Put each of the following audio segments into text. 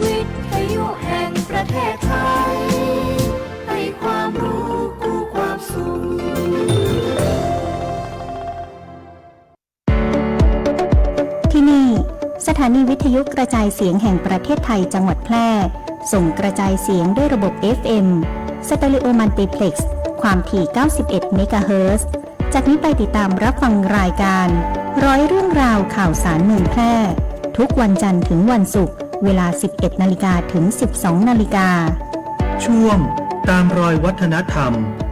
วิทยุแห่งประเทศไทยให้ความรู้กู้ความสุขที่นี่สถานีวิทยุกระจายเสียงแห่งประเทศไทยจังหวัดแพร่ส่งกระจายเสียงด้วยระบบ FM สเตอริโอมัลติเพล็กซ์ความถี่ 91 เมกะเฮิรตซ์ จากนี้ไปติดตามรับฟังรายการร้อยเรื่องราวข่าวสารเมืองแพร่ทุกวันจันทร์ถึงวันศุกร์เวลา 11 นาฬิกาถึง 12 นาฬิกาช่วงตามรอยวัฒนธรรม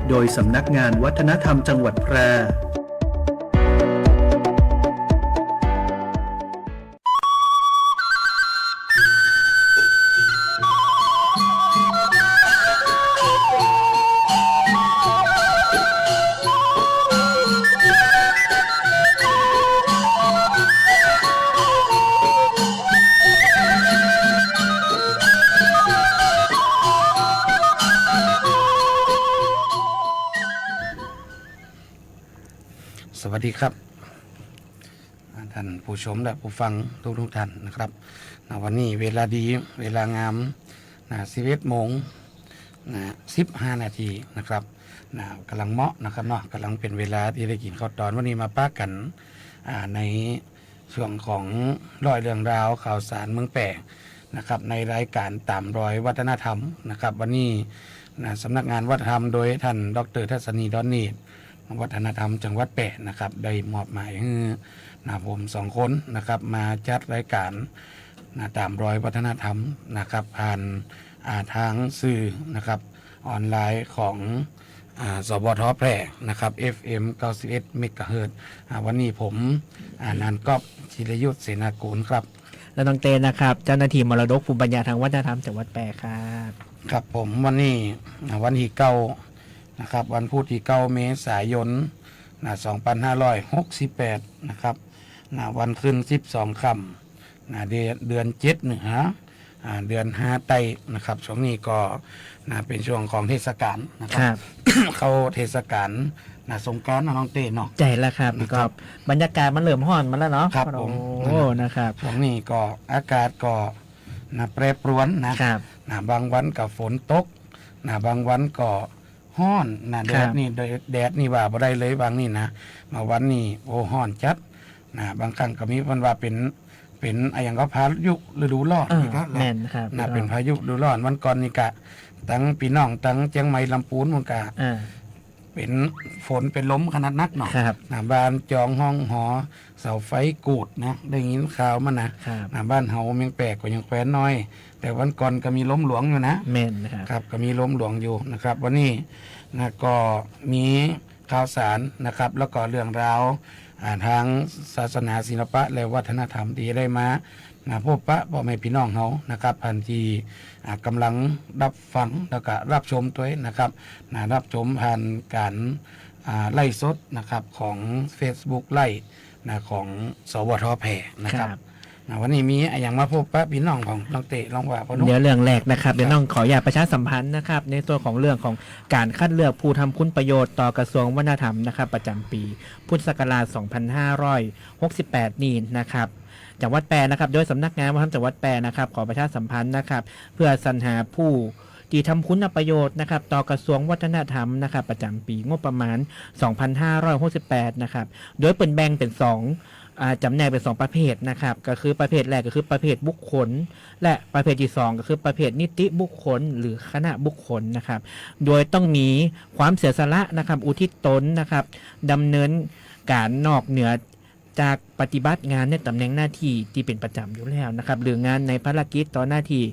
โดยสำนักงานวัฒนธรรมจังหวัดแพร่สวัสดีครับท่านผู้ชมและผู้ฟังทุกท่านนะครับวันนี้เวลาดีเวลางาม11 โมง15 นาทีนะครับกำลังเหมาะนะครับเนาะกำลังเป็นเวลาที่ได้กินข้าวตอนวันนี้มาป้ากันในช่วงของร้อยเรื่องราวข่าวสารเมืองแปะนะครับในรายการตามรอยวัฒนธรรมนะครับวันนี้สำนักงานวัฒนธรรมโดยท่านดร.ทัศนีดอนนีวัฒนธรรมจังหวัดแปะนะครับได้มอบหมายให้ผม2 คนนะครับมาจัดรายการตามรอยวัฒนธรรมนะครับผ่านทางสื่อนะครับออนไลน์ของสบท.แพร่นะครับ FM 91 เมกะเฮิรตซ์วันนี้ผมนันก๊อบชิรยุทธเสนากูลครับและน้องเตนะครับเจ้าหน้าที่มรดกภูมิปัญญาทางวัฒนธรรมจังหวัดแปะครับครับผมวันนี้วันที่9นะครับวันพุธที่9 เมษายน2568นะครับวันขึ้น12 ค่ำเดือน7เหนือเดือน5ไต้นะครับช่วงนี้ก็เป็นช่วงของเทศกาลนะครับ เข้าเทศกาลสงกรานต์น้องเต้เนาะใจแล้วครับก็บรรยากาศมันเริ่มร้อนมาแล้วเนาะครับผมโอ้นะครับช่วงนี้ก็อากาศก็แปรปรวนนะครับบางวันก็ฝนตกบางวันก็ฮ้อนแดดนี่แดดนี่ว่าบ่ได้เลยบางนี่นะมาวันนี้โอ้ฮ้อนจัดบางครั้งก็มีมันว่าเป็นอย่างก็พายุฤดูร้อนนี่ครับแม่นครับเป็นพายุฤดูร้อนวันก่อนนี่กะตั้งพี่น้องตั้งเชียงใหม่ลำพูนมันกะเป็นฝนเป็นล้มขนาดนักเนาะบ้านจองห้องหอเสาไฟกูดนะได้ยินข่าวมันนะบ้านเฮาเมียงแปลกกว่ายังแคว้นน้อยแต่วันก่อนก็มีล้มหลวงอยู่นะแม่นนะครับก็มีล้มหลวงอยู่นะครับวันนี้ก็มีข่าวสารนะครับแล้วก็เรื่องราวทางศาสนาศิลปะและวัฒนธรรมที่ได้มาพบปะพ่อแม่พี่น้องเขานะครับพันที่กำลังรับฟังแล้วก็รับชมตัวนะครับรับชมผ่านการไล่สดนะครับของ Facebook ไล่ของสวท.แพร่นะครับวันนี้มีอย่างมาพบปะพี่น้องของน้องเตะลองว่าเดี๋ยวเรื่องแรกนะครับเดี๋ยวน้องขออยากประชาสัมพันธ์นะครับในตัวของเรื่องของการคัดเลือกผู้ทำคุณประโยชน์ต่อกระทรวงวัฒนธรรมนะครับประจำปีพุทธศักราช 2568 นี้นะครับจังหวัดแปรนะครับโดยสำนักงานวัฒนธรรมจังหวัดแปรนะครับขอประชาสัมพันธ์นะครับเพื่อสรรหาผู้ที่ทำคุณประโยชน์นะครับต่อกระทรวงวัฒนธรรมนะครับประจำปีงบประมาณ 2568 นะครับโดยเป็นแบ่งเป็น2จำแนกเป็น2ประเภทนะครับก็คือประเภทแรกก็คือประเภทบุคคลและประเภทที่2ก็คือประเภทนิติบุคคลหรือคณะบุคคลนะครับโดยต้องมีความเสียสละนะครับอุทิศตนนะครับดำเนินการนอกเหนือจากปฏิบัติงานในตำแหน่งหน้าที่ที่เป็นประจำอยู่แล้วนะครับหรืองานในภารกิจต่อหน้าที่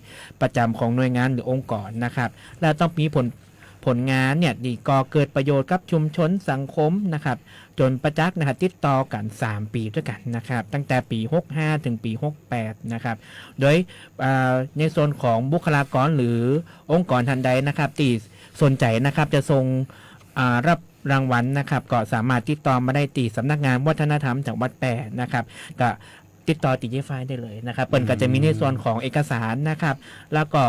ประจำของหน่วยงานหรือองค์กรนะครับและต้องมีผลงานเนี่ยดีก่อเกิดประโยชน์กับชุมชนสังคมนะครับจนประจักษ์นะครับติดต่อกัน3 ปีด้วยกันนะครับตั้งแต่ปี65ถึงปี68นะครับโดยในส่วนของบุคลากรหรือองค์กรทันใดนะครับที่สนใจนะครับจะส่งรับรางวัลนะครับก็สามารถติดต่อมาได้ที่สำนักงานวัฒนธรรมจังหวัดแปรนะครับก็ ติดต่อติจิไฟได้เลยนะครับเปิดก็จะมีในส่วนของเอกสารนะครับแล้วก็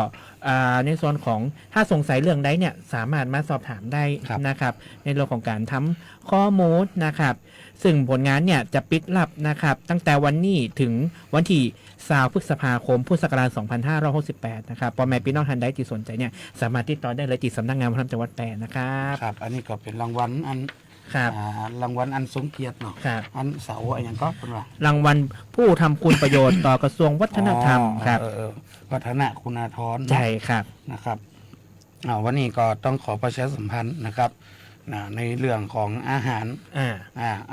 ในส่วนของถ้าสงสัยเรื่องใดเนี่ยสามารถมาสอบถามได้นะครับในเรื่องของการทำข้อมูลนะครับซึ่งผลงานเนี่ยจะปิดลับนะครับตั้งแต่วันนี้ถึงวันที่20 พฤษภาคมพุทธศักราช 2568 นะครับพ่อแม่พี่น้องท่านใดที่สนใจเนี่ยสามารถติดต่อได้เลยที่สำนักงานวัฒนธรรมจังหวัดแพร่นะครับ ครับอันนี้ก็เป็นรางวัลอัน ครับ รางวัลอันสมเกียรติเนาะ ครับ อันเสาร์อะไรอย่างก็เป็นว่าร างวัลผู้ทำคุณประโยชน์ต่อกระทรวงวัฒนธรรมครับ วัฒนคุณาธร ใช่ครับ นะครับวันนี้ก็ต้องขอประชาสัมพันธ์นะครับในเรื่องของอาหาร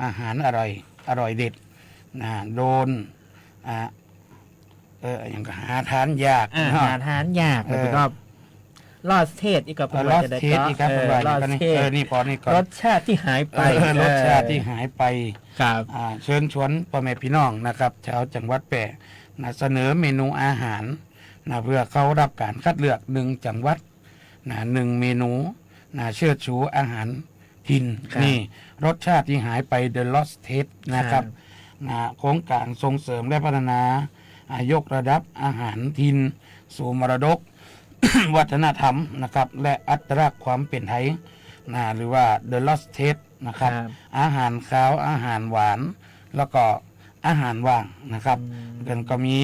อาหารอร่อยเด็ดโดนอย่างก็หาทานยาก หาทานยากแล้วก็ลอดเทศอีกกับ รสเทสอีกครับเป็นไร ลอด ก็นี่ เทศ นี่พอนี่ก่อน รสชาติที่หายไป รสชาติที่หายไป ครับ เชิญชวนพ่อแม่พี่น้องนะครับชาวจังหวัดแพร่เสนอเมนูอาหารเพื่อเข้ารับการคัดเลือก1จังหวัด1เมนูเชิดชูอาหารถิ่น ครับ นี่รสชาติที่หายไป The Lost Taste นะครับโครงการส่งเสริมและพัฒนายกระดับอาหารถิ่นสู่มรดก วัฒนธรรมนะครับและอัตลักษณ์ความเป็นไทยหรือว่า The Lost Taste นะครับ ครับ อาหารคาวอาหารหวาน แล้วก็อาหารว่างนะครับกันก็มี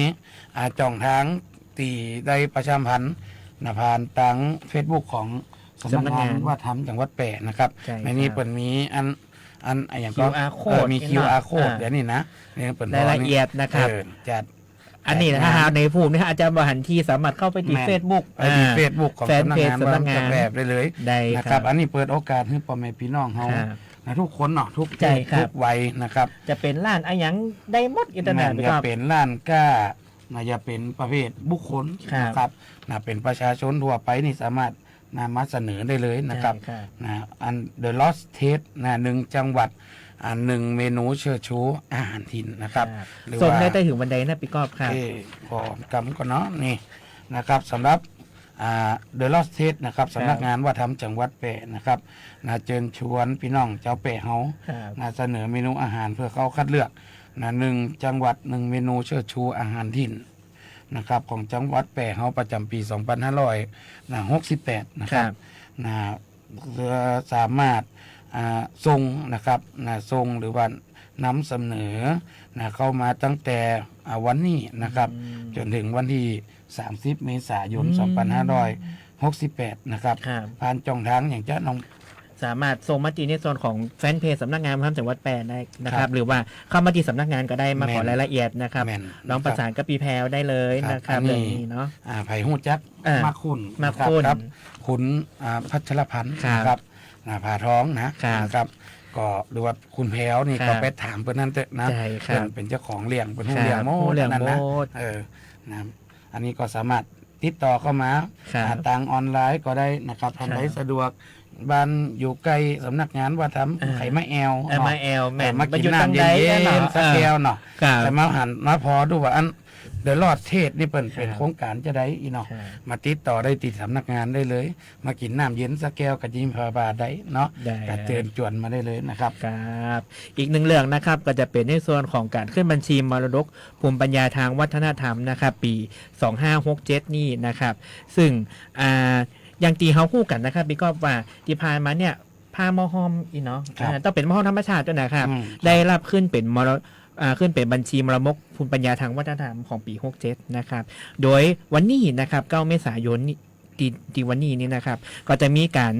จ่องทางตีได้ประชาสัมพันธ์ผ่านทาง Facebook ของสำนักงานวัฒนธรรมจังหวัดแพร่นะครับ ใช่ ในนี้ ครับ เปิดมีอันอย่างก็ QR code มี นี่ QR เนาะ code เดี๋ยวนี้นะนี่เปิด รายละเอียดนะครับ จัด อันนี้นะฮะในภูมินี่อาจารย์บหันทีสามารถเข้าไปที่ แม่น Facebook ไปที่ Facebook ของ แฟน สำนัก เพจ งาน สำ วั นั ฒ ก นธรรม งา จัง น หวัดแพร่ได้เลย ได้ นะ ค ค รั รับ บอันนี้เปิดโอกาสให้พ่อแม่พี่น้องเขา ครับ ทุกคนเนาะทุก ใช่ครับ ทุกวัยนะครับ จะเป็นร้านอะหยังได้หมดอินเทอร์เน็ต จะ ครับ เป็นร้านก้าจะเป็นประเภทบุคคล ครับ นะครับเป็นประชาชนทั่วไปนี่สามารถมาเสนอได้เลยนะครับ ใช่ครับ อัน The Lost Taste 1จังหวัด1เมนูเชิดชูอาหารถิ่นนะครับหรือ ส่ง ว่า ได้แต่ถึงวันใดนะพี่กอบครับ พอกำก่อนเนาะนี่นะครับสำหรับThe Lost Taste นะครับสำนักงานวัฒนธรรมจังหวัดแพร่นะครับเชิญชวนพี่น้องเจ้าแพร่เฮา ครับ เสนอเมนูอาหารเพื่อเขาคัดเลือก1จังหวัด1เมนูเชิดชูอาหารถิ่นนะครับของจังหวัดแพร่เฮาประจำปี 2568 นะครับเพื่อสามารถส่งนะครับส่งหรือว่านำเสนอเข้ามาตั้งแต่วันนี้นะครับจนถึงวันที่ 30 เมษายน 2568 นะครับ ครับ ผ่านช่องทางอย่างเจ้าน้อง สามารถส่งมาที่ในส่วนของแฟนเพจสำนักงานวัฒนธรรมจังหวัดแปรได้นะค ครั รับบ หรือว่าเข้ามาที่สำนักงานก็ได้มาขอ แม่น รายละเอียดนะครับ แม่น น้องประสานกับปีแพรวได้เลย ครับ นะครับ อันนี้ เรื่องนี้เนาะ ไผ่หูจัก มา คุณ มาคุณ ครับขุนพัชรพันธ์ ครับ นะครับผ่าท้องนะครับก็หรือว่าคุณแพรวนี่ ครับ ก็ไปถามเพื่อนนั่นเถอะนะ ใช่ครับ เป็นเจ้าของเลี้ยงเป็นผู้ ครับ เลี้ยงโม ผู้เลี้ยง นั่นนะ โมด นะอันนี้ก็สามารถติดต่อเข้ามา ครับ ทางออนไลน์ก็ได้นะครับท่าน ครับ ใดสะดวกบ้านอยู่ใกล้สำนักงานวัฒนธรรมไข่มะแอว เออมาแอลแม่น มากิน อยู่ น้ำ ทาง เย็ ใด น เนาะ ๆสักแก้วเนาะ ครับ แต่มาหันมาพอดูว่าอันเดอะลอดเทศนี่เป็นโครงการจะได้อีเนาะ ครับ มาติดต่อได้ติดสำนักงานได้เลย มากินน้ำเย็นสักแก้วกับจิมพาบาได้เนาะ ได้ ก็เตือนจวนมาได้เลยนะครับ ครับอีกหนึ่งเรื่องนะครับก็จะเป็นในส่วนของการขึ้นบัญชีมรดกภูมิปัญญาทางวัฒนธรรมนะครับปี 2567 นี่นะครับซึ่งอย่างตีเฮาคู่กันนะครับพี่ก็ว่าที่ผ่านมาเนี่ยผ้ามอหอมอีเนาะ ครับ ต้องเป็นมอหอมธรรมชาติด้วยนะครับ อืม ได้รับขึ้นเป็นขึ้นเป็นบัญชีมรดกภูมิปัญญาทางวัฒนธรรมของปี 67 นะครับโดยวันนี้นะครับ9 เมษายนที่วันนี้นี่นะครับก็จะมีการ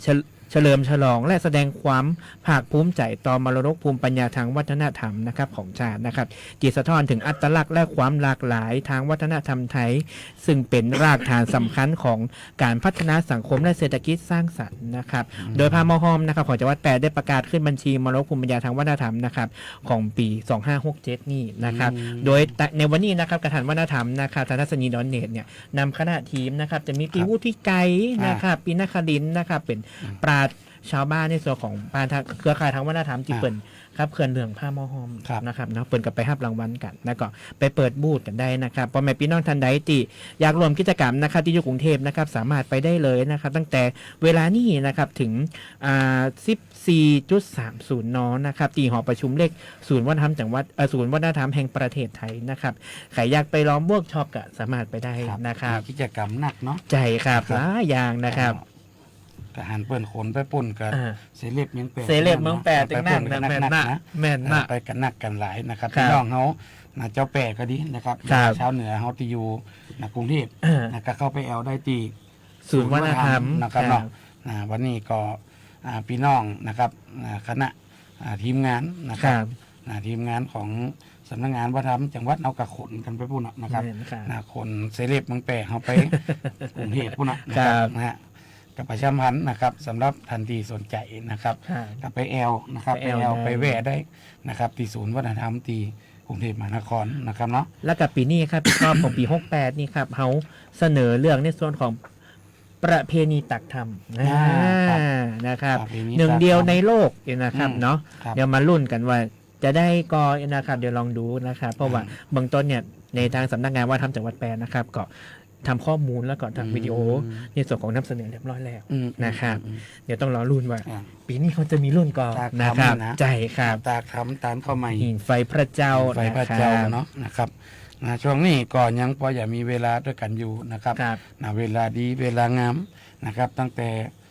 เฉลิมฉลองและแสดงความภาคภูมิใจต่อมรดกภูมิปัญญาทางวัฒนธรรมนะครับของชาตินะครับที่สะท้อนถึงอัตลักษณ์และความหลากหลายทางวัฒนธรรมไทย ซึ่งเป็นรากฐานสำคัญของการพัฒนาสังคมและเศรษฐกิจสร้างสรรค์นะครับโดยพามอหอมนะครับของจังหวัดแปรได้ประกาศขึ้นบัญชีมรดกภูมิปัญญาทางวัฒนธรรมนะครับของปี 2567 นี่นะครับโดยในวันนี้นะครับกระถานวัฒนธรรมนะครับทางทัศนีดอนเนตเนี่ยนำคณะทีมนะครับจะมีปีวุฒิไกรนะครับปีนักครินทร์นะครับเป็นปราชญ์ ชาวบ้านในส่วนของบ้านทางเครือข่ายทางวัฒนธรรมที่เปิ่นครับเขื่อนเรื่องผ้าหมอหอม ครับ นะครับเนาะเปิ่นกับไปรับรางวัลกันแล้วก็ไปเปิดบูธกันได้นะครับพ่อแม่พี่น้องท่านใดที่อยากรวมกิจกรรมนะครับที่อยู่กรุงเทพนะครับสามารถไปได้เลยนะครับตั้งแต่เวลานี้นะครับถึง14.30 นนะครับที่หอประชุมเลขศูนย์วัฒนธรรมจังหวัดศูนย์วัฒนธรรมแห่งประเทศไทยนะครับใครอยากไปล้อมเวิร์กช็อปก็สามารถไปได้นะครับ มีกิจกรรมหนักเนาะ ใจครับ ครับ หลายอย่างนะครับ ทหารเปิ้นขนไปปุ่นกับ อ่า เสเลบเมืองแปด เซเลบเมืองแปดตึงนั่นนะแม่นนะแม่นนะ ไปกันหนักกันหลายนะครับ ครับ พี่น้องเขาเจ้าแปดก็ดีนะครับ ครับ ชาวเหนือเขาที่อยู่กรุงเทพ อ่า ก็เข้าไปแอลได้ตี ศูนย์วัฒนธรรม นะครับ ครั เนาะ บ วันนี้ก็พี่น้องนะครับคณะทีมงานนะค ค รั รั บบ ทีมงานของสำนักงานวัฒนธรรมจังหวัดเอากระขนกันไปปุ่นนะครับ แม่นครับ คนเซเลบเมืองแปดเขาไป กรุงเทพปุ่นนะครับนะฮะกับประชาสัมพันธ์นะครับสำหรับทันทีสนใจนะครับ ครับ กับไปแอลนะครับ ไป ไป แอล แอล ได้ ไปแวะได้นะครับที่ศูนย์วัฒนธรรมที่กรุงเทพมหานครนะครับเนาะ แล้วกับปีนี้ครับรอบของปี 68 นี่ครับเขาเสนอเรื่องในส่วนของประเพณีตักธรรม ครับ นะครับ ประเพณี หนึ่ง ตักธรรม เดียวในโลกนะครับ อืม เนาะ ครับ เดี๋ยวมาลุ้นกันว่าจะได้กอนะครับเดี๋ยวลองดูนะครับเพราะว่าเบื้องต้นเนี่ยในทางสำนักงานวัฒนธรรมจังหวัดแปรนะครับก็ทำข้อมูลแล้วก็ทำวิดีโอในส่วนของนำเสนอเรียบร้อยแล้ว อืม นะครับ อืม เดี๋ยวต้องรอรุ่นว่า อ่า ปีนี้เขาจะมีรุ่นก่อน ตักธรรม นะครับ นะ ใจครับ ตากทำตามเข้ามา หิ่งไฟพระเจ้า ไฟพระเจ้า คบ เนาะนะครับช่วงนี้ก็ยังพออย่ามีเวลาด้วยกันอยู่นะครับ ครับ เวลาดีเวลางามนะครับ ตั้งแต่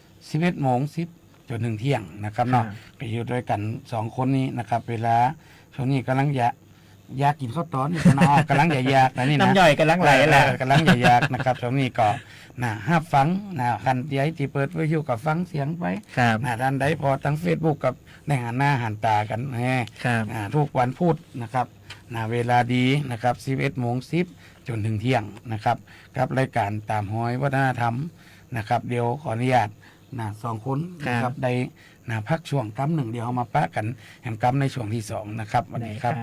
11 โมง 10 จนถึงเที่ยงนะครับเนาะ ครับ ไปอยู่ด้วยกัน2 คนนี้นะครับ เวลาช่วงนี้กำลังอยากกินข้าวต้อนนี่นะ กำลังอยากนะนี่นะ น้ำย่อยกำลังไหลแหละ กำลังอยากนะครับช่วงนี้ก็ห้าฟังคันใหญ่ที่เปิดวิทยุกับฟังเสียงไป ครับ ท่านใดพอทั้ง Facebook กับในหันหน้าหันตากันแหม ครับ ทุกวันพุธนะครับเวลาดีนะครับ11 โมง 10 จนถึงเที่ยงนะครับกับรายการตามหอยวัฒนธรรมนะครับเดี๋ยวขออนุญาต2 คนนะครับได้พักช่วงกำหนึ่งเดี๋ยวเอามาปะกันแห่งกำในช่วงที่2นะครับวันนี้ครับ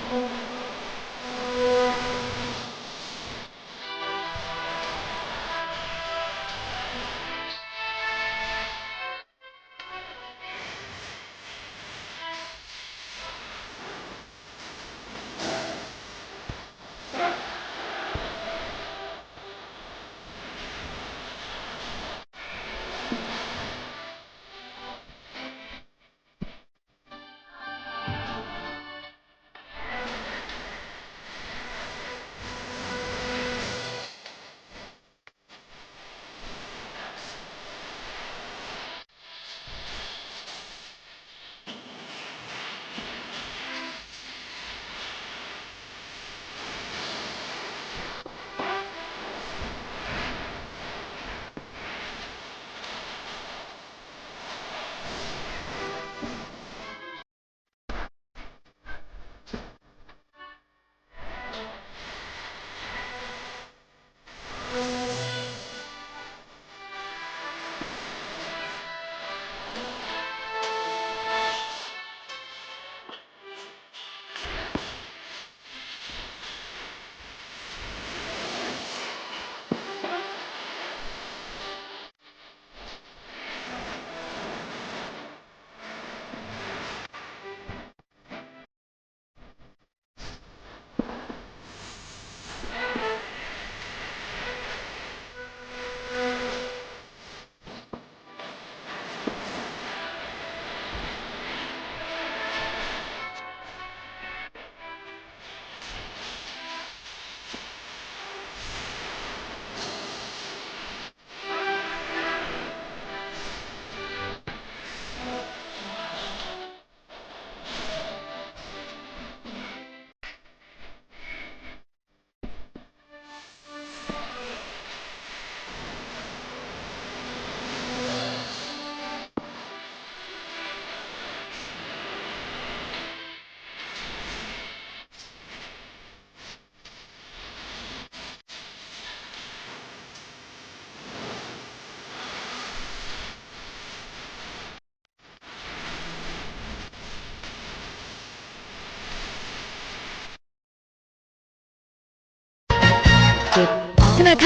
โ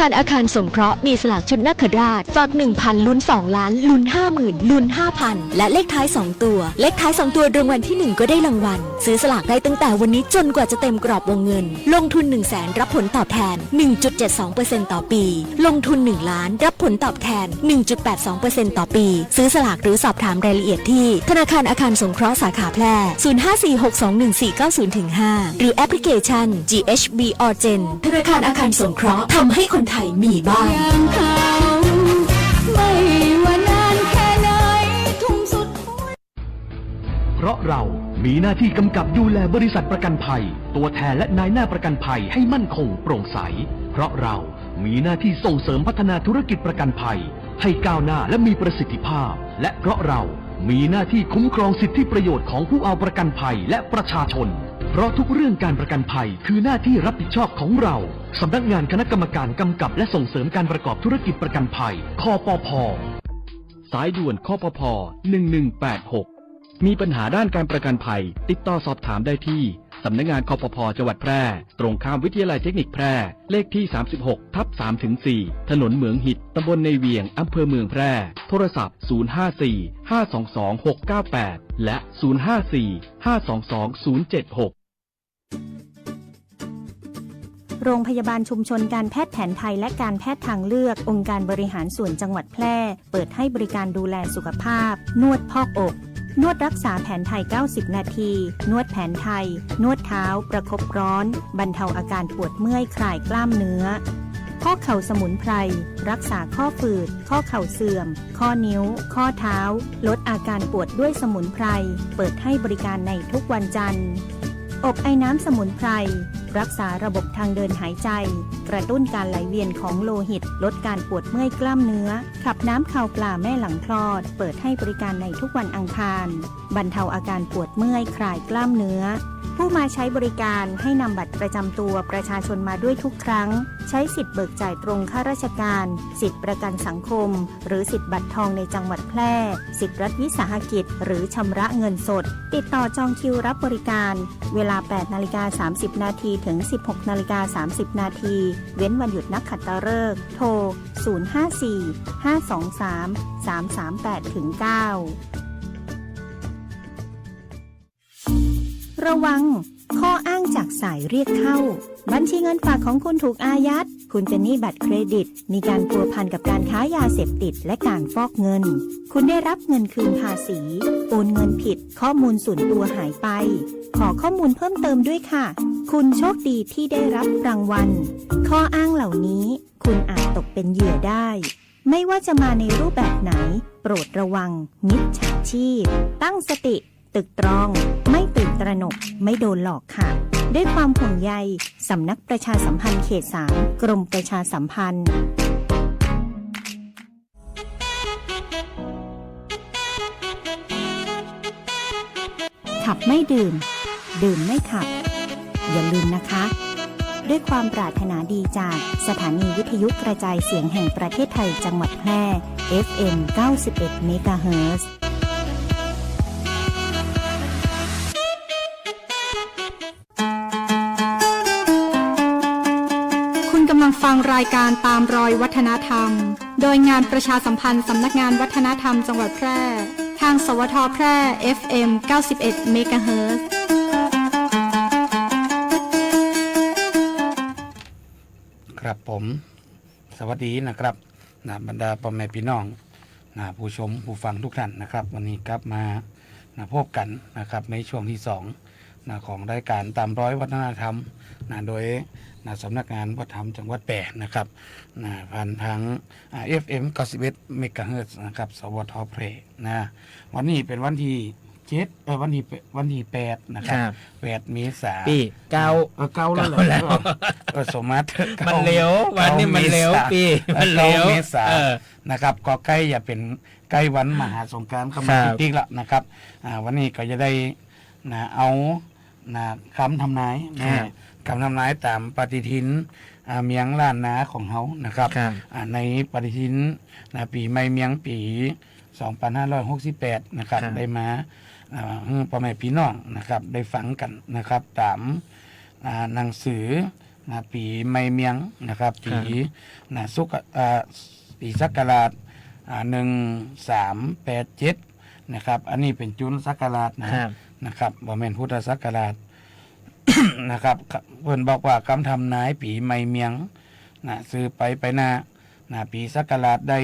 คารอาคารสงเคราะห์มีสลากชุดนาคราชฝาก 1,000 ลุ้น 2 ล้านลุ้น 50,000 ลุ้น 5,000 และเลขท้าย 2 ตัวเลขท้าย 2 ตัวรางวัลที่ 1 ก็ได้รางวัลซื้อสลากได้ตั้งแต่วันนี้จนกว่าจะเต็มกรอบวงเงินลงทุน 100,000 รับผลตอบแทน 1.72% ต่อปีลงทุน1 ล้านรับผลตอบแทน 1.82% ต่อปีซื้อสลากหรือสอบถามรายละเอียดที่ธนาคารอาคารสงเคราะห์สาขาแพร่ 0546211490-5 หรือแอปพลิเคชัน GHB Orgen ธนาคารอาคารสงเคราะห์ทำให้คนไทยมีบ้าน อย่างเขาไม่ว่านานแค่ไหนทุ่มสุด เพราะเรามีหน้าที่กำกับดูแลบริษัทประกันภัยตัวแทนและนายหน้าประกันภัยให้มั่นคงโปร่งใสเพราะเรามีหน้าที่ส่งเสริมพัฒนาธุรกิจประกันภัยให้ก้าวหน้าและมีประสิทธิภาพและเพราะเรามีหน้าที่คุ้มครองสิทธิประโยชน์ของผู้เอาประกันภัยและประชาชนเพราะทุกเรื่องการประกันภัยคือหน้าที่รับผิดชอบของเราสำนักงานคณะกรรมการกำกับและส่งเสริมการประกอบธุรกิจประกันภัยคปภ.สายด่วนคปภ. 1186มีปัญหาด้านการประกันภัยติดต่อสอบถามได้ที่สำนักงานคปภ.จังหวัดแพร่ตรงข้ามวิทยาลัยเทคนิคแพร่เลขที่ 36/3-4 ถนนเหมืองหิดตำบลในเวียงอำเภอเมืองแพร่โทรศัพท์ 054-522-698 และ 054-522-076โรงพยาบาลชุมชนการแพทย์แผนไทยและการแพทย์ทางเลือกองค์การบริหารส่วนจังหวัดแพร่เปิดให้บริการดูแลสุขภาพนวดพอกอกนวดรักษาแผนไทย90นาทีนวดแผนไทยนวดเท้าประคบร้อนบรรเทาอาการปวดเมื่อยคลายกล้ามเนื้อข้อเข่าสมุนไพรรักษาข้อฝืดข้อเข่าเสื่อมข้อนิ้วข้อเท้าลดอาการปวดด้วยสมุนไพรเปิดให้บริการในทุกวันจันทร์อบไอน้ำสมุนไพรรักษาระบบทางเดินหายใจกระตุ้นการไหลเวียนของโลหิตลดการปวดเมื่อยกล้ามเนื้อขับน้ำข่าวปลาแม่หลังคลอดเปิดให้บริการในทุกวันอังคารบรรเทาอาการปวดเมื่อยคลายกล้ามเนื้อผู้มาใช้บริการให้นำบัตรประจำตัวประชาชนมาด้วยทุกครั้งใช้สิทธิ์เบิกจ่ายตรงข้าราชการสิทธิ์ประกันสังคมหรือสิทธิ์บัตรทองในจังหวัดแพร่สิทธิ์รัฐวิสาหกิจหรือชำระเงินสดติดต่อจองคิวรับบริการเวลา 8:30 นาทีถึง 16:30 นาทีเว้นวันหยุดนักขัตฤกษ์โทร 054-523-338-9 ระวังข้ออ้างจากสายเรียกเข้าบัญชีเงินฝากของคุณถูกอายัดคุณเป็นหนี้บัตรเครดิตมีการพัวพันกับการค้ายาเสพติดและการฟอกเงินคุณได้รับเงินคืนภาษีโอนเงินผิดข้อมูลส่วนตัวหายไปขอข้อมูลเพิ่มเติมด้วยค่ะคุณโชคดีที่ได้รับรางวัลข้ออ้างเหล่านี้คุณอาจตกเป็นเหยื่อได้ไม่ว่าจะมาในรูปแบบไหนโปรดระวังมิจฉาชีพตั้งสติตึกตรองไม่ตื่นตระหนกไม่โดนหลอกค่ะด้วยความห่วงใยสำนักประชาสัมพันธ์เขต 3 กรมประชาสัมพันธ์ขับไม่ดื่มดื่มไม่ขับอย่าลืมนะคะด้วยความปรารถนาดีจากสถานีวิทยุกระจายเสียงแห่งประเทศไทยจังหวัดแพร่ FM 91 เมกะเฮิรตซ์กำลังฟังรายการตามรอยวัฒนธรรมโดยงานประชาสัมพันธ์สำนักงานวัฒนธรรมจังหวัดแพร่ทางสวทแพร่ FM 91 เมกะเฮิรตซ์ครับผมสวัสดีนะครับบรรดาพ่อแม่พี่น้องผู้ชมผู้ฟังทุกท่านนะครับวันนี้กลับมาพบกันนะครับในช่วงที่2ของรายการตามร้อยวัฒนธรรมโดยสำนักงานวัฒนธรรมจังหวัดแพร่นะครับผ่านทาง FM 91 เมกะเฮิรตซ์นะครับสวทแพร่วันนี้เป็นวันที่วันที่8นะครับ8 เมษายนปีเก้าแล้วสมมาตรมันเร็ววันนี้มันเร็วปีมันเร็วเมษายนนะครับก็ใกล้อย่าเป็นใกล้วันมหาสงกรานต์เข้ามาติ๊กๆแล้วนะครับวันนี้ก็จะได้เอาคำทำนายคำทำนายตามปฏิทินเมียงล้านนาของเขานะครับในปฏิทินปีใหม่เมียงปี2568นะครับได้มาพ่อแม่พี่น้องนะครับได้ฟังกันนะครับตามหนังสือ ปีไม่เมียงนะครับปีปีศักราช1387นะครับอันนี้เป็นจุลศักราชนะครับบ่แม่นพุทธศักราช นะครับเพิ่นบอกว่าคำทำนายปีไม่เมียงซื้อไปหน้าปีศักราชได้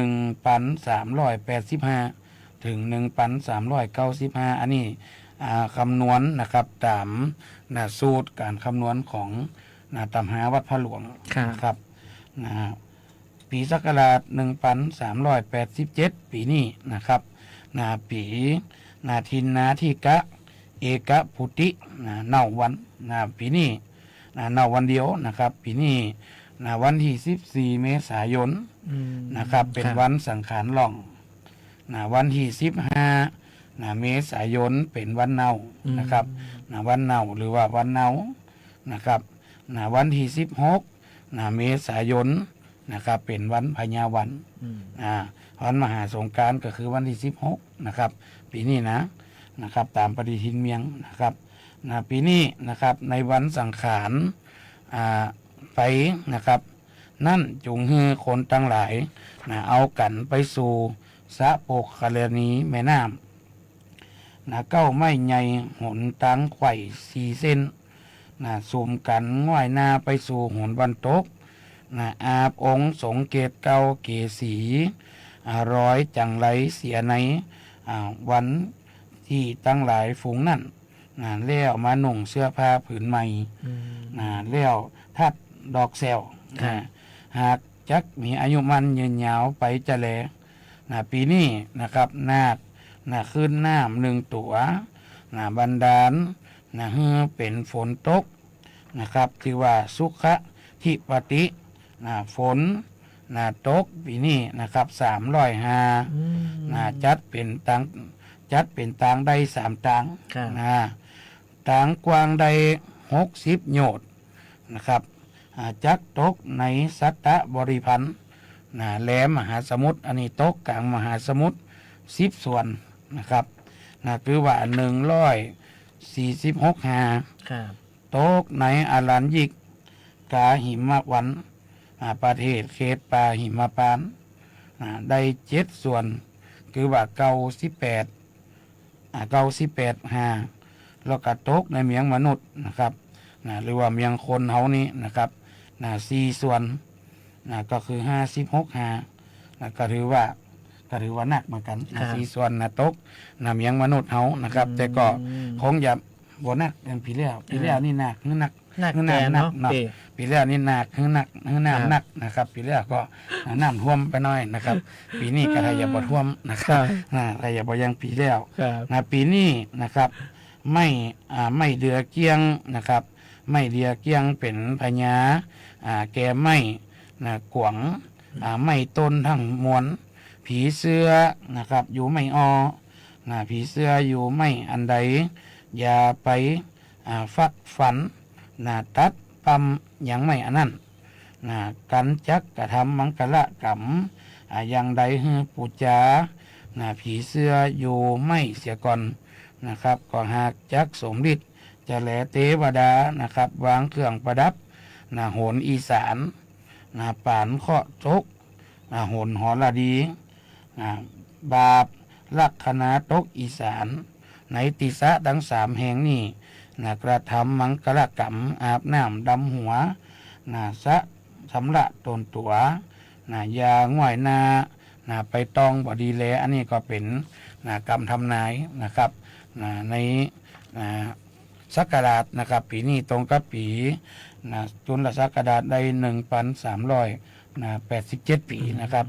1,385 ถึง 1,395 อันนี้คำนวณนะครับตามสูตรการคำนวณของตำหาวัดพระหลวงครับปีศักราช1387 ปีนี้นะครับปีทินนาทิกะเอกพุติเนาวันปีนี้เนาวันเดียวนะครับปีนี้วันที่14 เมษายนนะครับเป็นวันสังขารหล่องวันที่15 เมษายนเป็นวันเนานะครับวันเนาหรือว่าวันเนานะครับวันที่16 เมษายนนะครับเป็นวันพญาวันวันมหาสงกรานต์ก็คือวันที่16นะครับปีนี้นะครับตามปฏิทินเมียงนะครับปีนี้นะครับในวันสังขารไปนะครับนั่นจุงฮือคนตั้งหลายเอากันไปสู่สะโปกคาเลนีแม่น้ำเก้าไม้ใหญ่หนตังไข่4 เส้นสุ่มกันง่อยหน้าไปสู่หนวันตกอาบองค์สงเกตเก้าเกสีร้อยจังไรเสียในวันที่ตั้งหลายฝูงนั่นเลี้ยวมาหนุ่งเสื้อผ้าผืนใหม่เลี้ยวทัดดอกแซวหากจักมีอายุมันยืนยาวไปจะแลปีนี้นะครับนาคขึ้นน้ำ1 ตัวบันดาลฮือเป็นฝนตกนะครับที่ว่าสุขะทิปติฝนตกปีนี้นะครับ305จัดเป็นตางได้3 ตางตางกว้างได้60 โยชน์นะครับจักตกในสัตตบริพันธ์แหลมมหาสมุทรอันนี้ตกกลางมหาสมุทร10 ส่วนนะครับคือว่า146 หาตกในอารัญญิกกาหิมวันประเทศเขตป่าหิมพานต์ได้7 ส่วนคือว่า98 หาแล้วก็ตกในเมียงมนุษย์นะครับหรือว่าเมียงคนเฮานี้นะครับ4 ส่วนก็คือ56 หาก็ถือว่าหนักเหมือนกัน4 ส่วนตกเมียงมนุษย์เฮานะครับแต่ก็คงจะบ่หนักอย่างปีแล้วนี่หนักหนักเนาะปีแล้วนี่หนักหนักนะครับปีแล้วก็น้ำท่วมไปหน่อยนะครับปีนี้ก็ถ้าอย่าบ่ท่วมนะครับถ้าอย่าบ่ยังปีแล้วปีนี้นะครับไม่เดือเกียงนะครับไม่เดือเกียงเป็นพญาแก่ไม่กวางไม่ต้นทั้งมวลผีเสื้อนะครับอยู่ไม่อผีเสื้ออยู่ไม่อันใดอย่าไปฟักฝันตัดปั๊มอย่างไม่อันนั้นกันจักกระทำมังกรกรรมอย่างใดฮือปูจาผีเสื้ออยู่ไม่เสียก่อนนะครับก็หากจักสมฤทธิ์จะแลเทวดานะครับวางเครื่องประดับโหนอีสานปานเคาะจกโหนหอระดีบาปลักษณะตกอีสานในติสะทั้ง3 แห่งนี้กระทำมังกรกรรมอาบน้ำดำหัวสะสำละตนตัวยาง่อยนาไปตองบดีแลอันนี้ก็เป็นกรรมทำนายนะครับในศักราชนะครับปีนี้ตรงกับปีจุลศักราชได้1,387 ปีนะครับ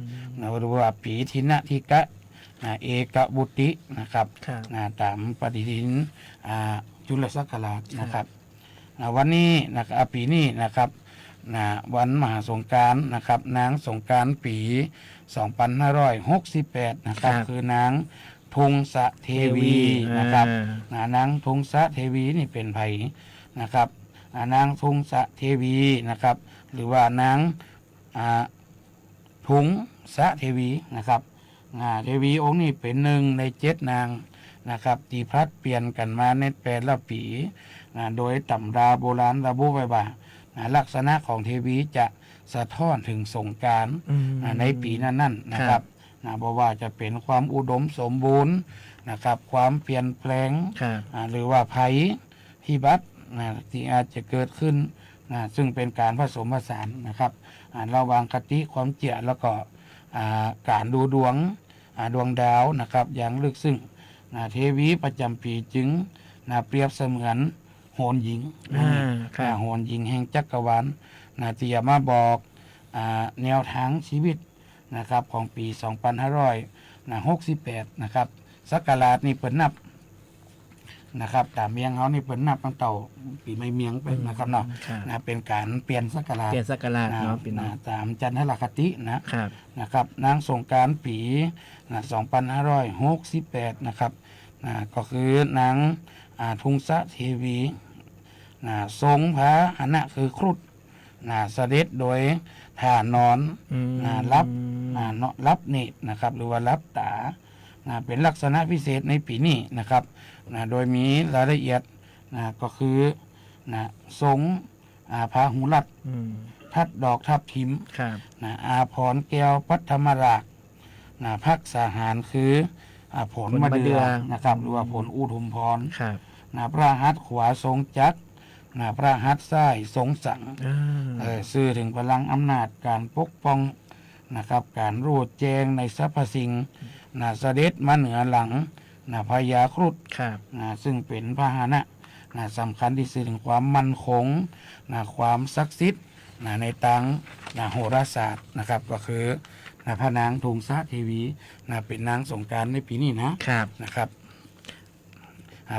หรือว่าปีทินะทิกะเอกบุตินะครับตามปฏิทินจุลศักราชนะครับวันนี้นะครับปีนี้นะครับวันมหาสงกรานต์นะครับนางสงกรานต์ปี 2568นะครับคือนางธงสะเทวีนะครับนางธงสะเทวีนี่เป็นไผนะครับนางธงสะเทวีนะครับหรือว่านางธงสะเทวีนะครับเทวีองค์นี้เป็น1 ใน 7 นางนะครับที่พลัดเปลี่ยนกันมาในแต่ละปี โดยตำราโบราณระบุไว้ว่าลักษณะของเทวีจะสะท้อนถึงสงกรานต์ในปีนั้นๆนะครับเพราะว่าจะเป็นความอุดมสมบูรณ์นะครับความเปลี่ยนแปลงหรือว่าภัยพิบัติที่อาจจะเกิดขึ้นซึ่งเป็นการผสมผสานนะครับระหว่างคติความเชื่อแล้วก็การดูดวงดวงดาวนะครับอย่างลึกซึ้งเทวีประจำปีจึงเปรียบเสมือนโหรหญิงโหรหญิงแห่งจักรวาลที่จะมาบอกแนวทางชีวิตนะครับของปี 2568 นะครับศักราชนี่เปิดนับนะครับตามเมียงเขานี่เปิดนับตั้งแต่ปีไม่เมียงเป็นนะครับเนาะเป็นการเปลี่ยนศักราชเนาะปีน้องตามจันทรคตินะครับนางสงกรานต์ปี 2568 นะครับก็คือนางทุงสะเทวีทรงพระหนะคือครุฑเสด็จโดยท่านอนรับเนตรนะครับหรือว่ารับตาเป็นลักษณะพิเศษในปีนี้นะครับโดยมีรายละเอียดก็คือทรงพาหุรัตทัดดอกทับทิมอาพรแก้วพัฒมรากพักสาหารคือผลมะเดื่อนะครับหรือว่าผลอุทุมพรพระหัตถ์ขวาทรงจักรพระหัตถ์ซ้ายทรงสังสื่อถึงพลังอำนาจการปกป้องนะครับการรู้แจ้งในสรรพสิ่งเสด็จมาเหนือหลังพญาครุฑซึ่งเป็นพาหนะสำคัญที่สื่อถึงความมั่นคงความศักดิ์สิทธิ์ในทางโหราศาสตร์นะครับก็คือพระนางทุงสะเทวีเป็นนางสงกรานต์ในปีนี้นะครับ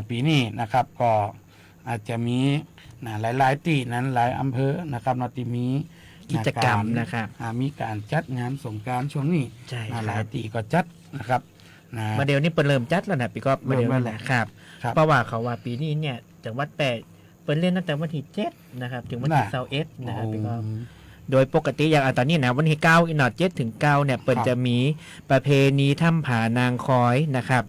ปีนี้นะครับก็อาจจะมีหลายๆที่นั้นหลายอำเภอนะครับที่มีกิจกรรมนะครับมีการจัดงานสงกรานต์ช่วงนี้หลายที่ก็จัดนะครับมาเดี๋ยวนี้เปิดเริ่มจัดแล้วนะพี่ก็มาเดี๋ยวนี้ครับเพราะว่าเขาว่าปีนี้เนี่ยจังหวัดแปดเปิดเล่นตั้งแต่วันที่7นะครับถึงวันที่21นะครับพี่ก็โดยปกติอย่างตอนนี้นะวันที่9อีนอด7ถึง9เนี่ยเปิดจะมีประเพณีถ้ำผานางคอยนะครับ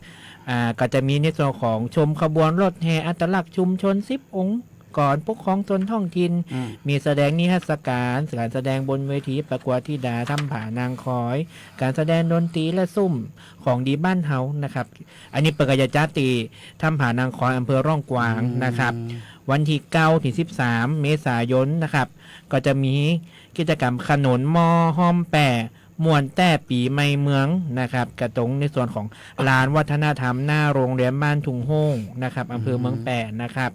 ก็จะมีในส่วนของชมขบวนรถแห่อัตลักษณ์ชุมชน10 องค์ก่อนปกครองตนท้องถิ่นมีแสดงนิทรรศการแสดงบนเวทีประกวดธิดาถ้ำผานางคอยการแสดงดนตรีและซุ่มของดีบ้านเฮานะครับอันนี้เปิดกายจาตีถ้ำผานางคอยอำเภอร่องกวางนะครับวันที่9ถึง13 เมษายนนะครับก็จะมีกิจกรรมขนนมอห้อมแปะมวนแต่ปีใหม่เมืองนะครับกระตรงในส่วนของลานวัฒนธรรมหน้าโรงเรียนบ้านทุ่งโฮงนะครับอำเภอเมืองแปะนะครับ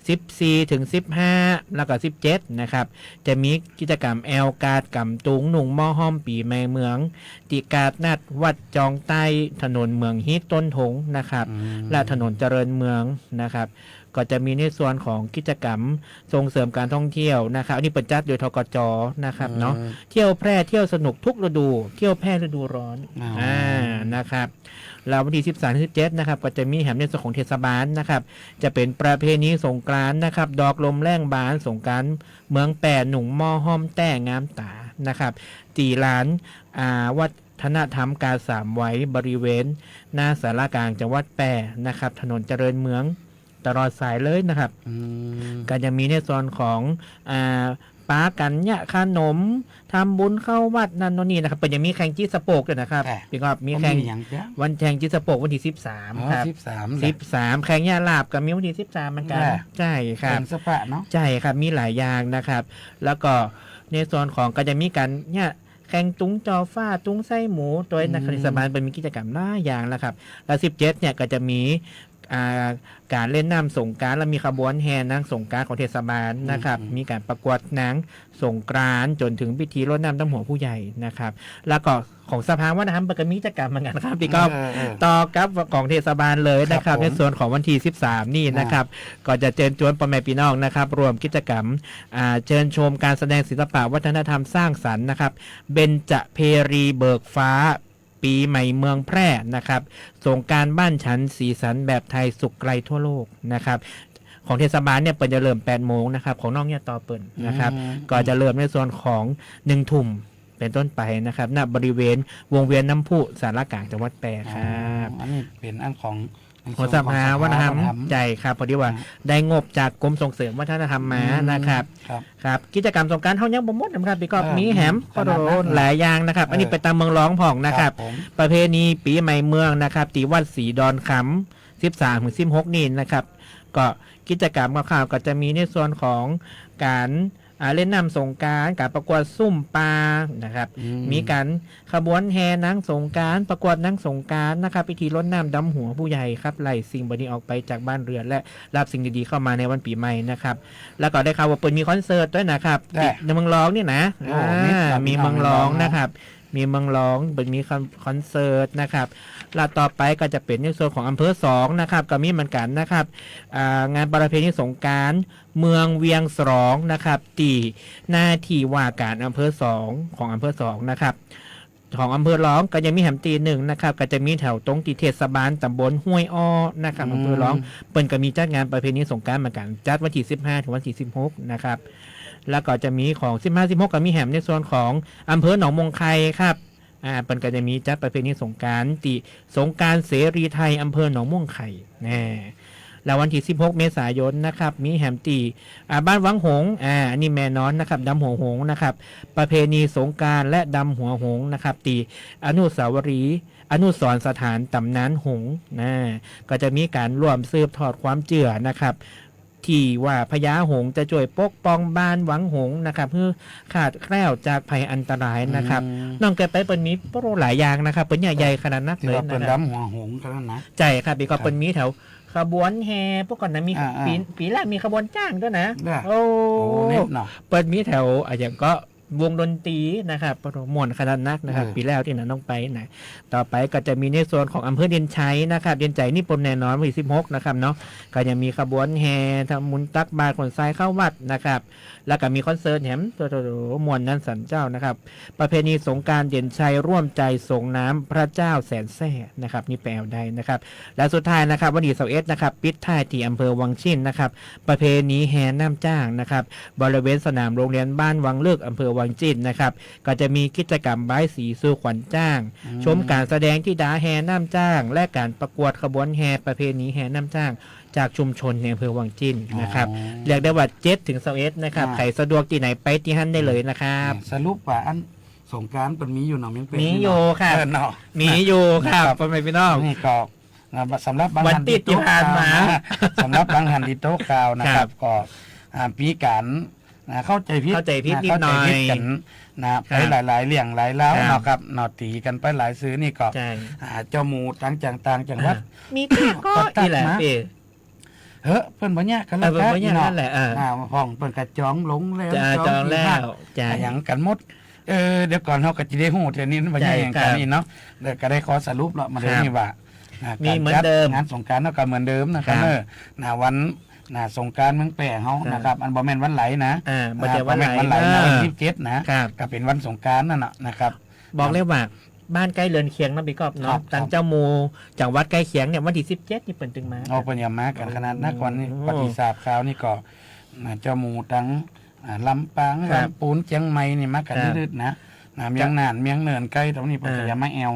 14ถึง15แล้วก็17นะครับจะมีกิจกรรมแอลกาดกำตุงหนุ่งหม้อห้อมปีใหม่เมืองติกาดนัดวัดจองใต้ถนนเมืองฮิตต้นถงนะครับและถนนเจริญเมืองนะครับก็จะมีในส่วนของกิจกรรมส่งเสริมการท่องเที่ยวนะครับอันนี้เปิดจัดโดยทกจนะครับเนาะเที่ยวแพร่เที่ยวสนุกทุกฤดูเที่ยวแพร่ฤดูร้อนนะครับแล้ววันที่13-17นะครับก็จะมีแหมในส่วนของเทศบาลนะครับจะเป็นประเพณีสงกรานต์นะครับดอกลมแรงบานสงกรานต์เมืองแปดหนุ่งหม้อห้อมแต่งามตานะครับตีลานวัฒนธรรมการสามไว้บริเวณหน้าสารกลางจังหวัดแปดนะครับถนนเจริญเมืองตลอดสายเลยนะครับก็จะมีในส่วนของปากันยะขนมทำบุญเข้าวัดนั่นนี่นะครับเป็นยังมีแข่งจีสโปกด้วยนะครับพี่ก็มีแข่งวันแข่งจีสโปกวันที่13ครับ13แข่งยาลาบกับมีวันที่13เหมือนกันใช่ครับสปะเนาะใช่ครับมีหลายอย่างนะครับแล้วก็ในส่วนของก็จะมีการเนี่ยแข่งตุ้งจอฟ้าตุ้งไส้หมูโดยนักเทศบาลเป็นมีกิจกรรมหลายอย่างแล้วครับแล้ว17เนี่ยก็จะมีการเล่นน้ำสงกรานต์และมีขบวนแห่นางสงกรานต์ของเทศบาลนะครับมีการประกวดนางสงกรานต์จนถึงพิธีรดน้ำดำหัวผู้ใหญ่นะครับแล้วก็ของสภาวัฒนธรรมก็มีกิจกรรมเหมือนกันครับพี่ก็ต่อกับของเทศบาลเลยนะครับในส่วนของวันที่13นี่นะครับก็จะเชิญชวนพ่อแม่พี่น้องนะครับรวมกิจกรรมเชิญชมการแสดงศิลปะวัฒนธรรมสร้างสรรค์นะครับเบญจเพรีเบิกฟ้าปีใหม่เมืองแพร่นะครับสงกรานต์บ้านฉันสีสันแบบไทยสุขไกลทั่วโลกนะครับของเทศบาลเนี่ยเปิดจะเริ่ม8 โมงนะครับของน้องเนี่ยต่อเปิดนะครับก็จะเริ่มในส่วนของ1 ทุ่มเป็นต้นไปนะครับณบริเวณวงเวียนน้ำพุสารกลางจังหวัดแพร่ครับอันนี้เป็นอันของ หัวสภาวัฒนธรรมใจครับพอดีว่าได้งบจากกรมส่งเสริมวัฒนธรรมมานะครับ ครับ ครับกิจกรรมสงกรานต์เท่านี้บ่หมดนะครับพี่ก็ เออ มีแหม ขนาดนั้น หลายอย่างนะครับ อันนี้ไปตามเมืองร้องผ่องนะครับ ผม ประเพณีปีใหม่เมืองนะครับตีวัดศรีดอนคำ13-16นี่นะครับ ก็กิจกรรมข่าวๆก็จะมีในส่วนของการเล่นน้ำสงกรานต์การประกวดซุ่มปลานะครับ มีการขบวนแห่นางสงกรานต์ประกวดนางสงกรานต์นะครับพิธีรดน้ำดำหัวผู้ใหญ่ครับไล่สิ่งบดีออกไปจากบ้านเรือนและรับสิ่งดีๆเข้ามาในวันปีใหม่นะครับ แล้วก็ได้ข่าวว่าเปิดมีคอนเสิร์ตด้วยนะครับ ได้ ในเมืองร้องนี่นะ โอ้มีครับ มีเมืองร้อง มีเมืองร้อง นะครับ มีเมืองร้องเป็นมีคอนเสิร์ตนะครับแล้วต่อไปก็จะเป็นในส่วนของอำเภอ2นะครับก็มีเหมือนกันนะครับงานประเพณีสงกรานต์เมืองเวียงสองนะครับตีหน้าที่ว่าการอำเภอ2ของอำเภอ2นะครับของอำเภอร้องก็ยังมีแหมตีหนึ่งนะครับก็จะมีแถวตรงที่เทศบาลตำบลห้วยอ้อนะครับอำเภอร้องเปิ่นก็มีจัดงานประเพณีสงกรานต์เหมือนกันจัดวันที่15ถึงวันที่16นะครับแล้วก็จะมีของ15-16ก็มีแหมในส่วนของอำเภอหนองมงไคครับเปิ่นก็จะมีจัดประเพณีสงกรานต์ที่สงกรานต์เสรีไทยอำเภอหนองม่วงไข่แน่แล้ววันที่16เมษายนนะครับมีแหมตีบ้านวังหงส์อันนี้แม่น้อนนะครับดำหัวหงส์นะครับประเพณีสงกรานต์และดำหัวหงส์นะครับตีอนุสาวรีย์อนุสรณ์สถานตำนานหงส์ก็จะมีการร่วมสืบทอดความเชื่อนะครับที่ว่าพญาหงส์จะช่วยปกป้องบ้านวังหงส์นะครับเพื่อขาดแคล้วจากภัยอันตรายนะครับน้องแกไปเป็นมีโปรหลายอย่างนะครับเป็นใหญ่ๆขนาดนัก ที่ เลย ว่าเป็น นะครับ ดำหัวหงส์กันแล้วนะ ใจครับพี่ก็เป็นมีแถวขบวนแห่พวกก่อนนะมี อ่า ปีแรกมีขบวนจ้างด้วยนะ ได้ โอ้ โอ้นิดหน่อย เปิดมีแถวอย่างก็วงดนตรีนะครับมวนขนาดนักนะครับ ปีแล้วที่นั้นต้องไปนะต่อไปก็จะมีในส่วนของอำเภอเดียนชัยนะครับเดียนชัยนี่ปนแน่นอนวันที่16นะครับเนาะก็ยังมีขบวนแห่ทำมุนตักบาตรขนทรายเข้าวัดนะครับแล้วก็มีคอนเสิร์ตแหมตัวมวนนั้นสันเจ้านะครับประเพณีสงกรานต์เดียนชัยร่วมใจส่งน้ำพระเจ้าแสนแส่นะครับนี่แปลได้นะครับและสุดท้ายนะครับวันที่21นะครับปิดท้ายที่อำเภอวังชิ้นนะครับประเพณีแห่น้ำจ้างนะครับบริเวณสนามโรงเรียนบ้านวังเลิกอำเภอวังจิ้นนะครับก็จะมีกิจกรรมบายสีสู่ขวัญจ้างชมการแสดงที่ดาแห่น้ำจ้างและการประกวดขบวนแห่ประเพณีแห่น้ำจ้างจากชุมชนในอำเภอวังจิ้นนะครับเรียกได้ว่า7 ถึง 21นะครับใครสะดวกที่ไหนไปที่นั่นได้เลยนะครับ สรุปว่าอันสงกรานต์เป็นมีอยู่หนองเมียงเป็ด มีอยู่ครับ เนาะ มีอยู่ครับพ่อแม่พี่น้อง นี่ก็สำหรับบาง วันติดที่ผ่านมา สำหรับบางหันดิโต๊ะกาวนะครับก็ปีการเข้าใจผิด เข้าใจผิดนิดหน่อย เข้าใจผิดกันนะไปหลายๆเรื่องหลายเล้าเนาะครับเนาะตีกันไปหลายซื้อนี่ก็ ใช่ เจ้าหมูต่างจังหวัด มีข้าก็อีแหละพี่ เฮ้เพิ่นบ่ยากกันแล้ว เพิ่นบ่ยากนั่นแหละ ห้องเพิ่นก็จองลงแล้ว จองแล้ว จ้ จ้า หยังกันหมดเดี๋ยวก่อนเฮาก็สิได้ฮู้เทื่อนี้บ่ยากหยังกันนี่เนาะเดี๋ยวก็ได้ขอสรุปแล้วมาเดี๋ยวนี้ว่า มีเหมือนเดิม งานสงกรานต์เฮาก็เหมือนเดิมนะครับวันสงกรานต์เมืองแปะเฮานะครับอันบ่แม่นวันไหลนะ บ่ใช่วันไหล วันไหลนะ เออ วัน27นะครับ ก็เป็นวันสงกรานต์นั่นน่ะนะครับ บอกเลยว่าบ้านใกล้เรือนเคียงนะพี่กอบ ครั เนาะ บ ตังเจ้าหมูจากวัดใกล้เคียงเนี่ยวันที่17นี่เปิ่นตึงมา เอาปัญญามากันขนาดนักวันนี้ โอ้ ปฏิสาบข่าวนี่ก็เจ้าหมูทั้งลำปาง ครับ ลำปูนเชียงใหม่นี่มากัน ครับ ดืดๆนะเมียงนานเมียงเนินใกล้ตรงนี้ปัญญามาแอล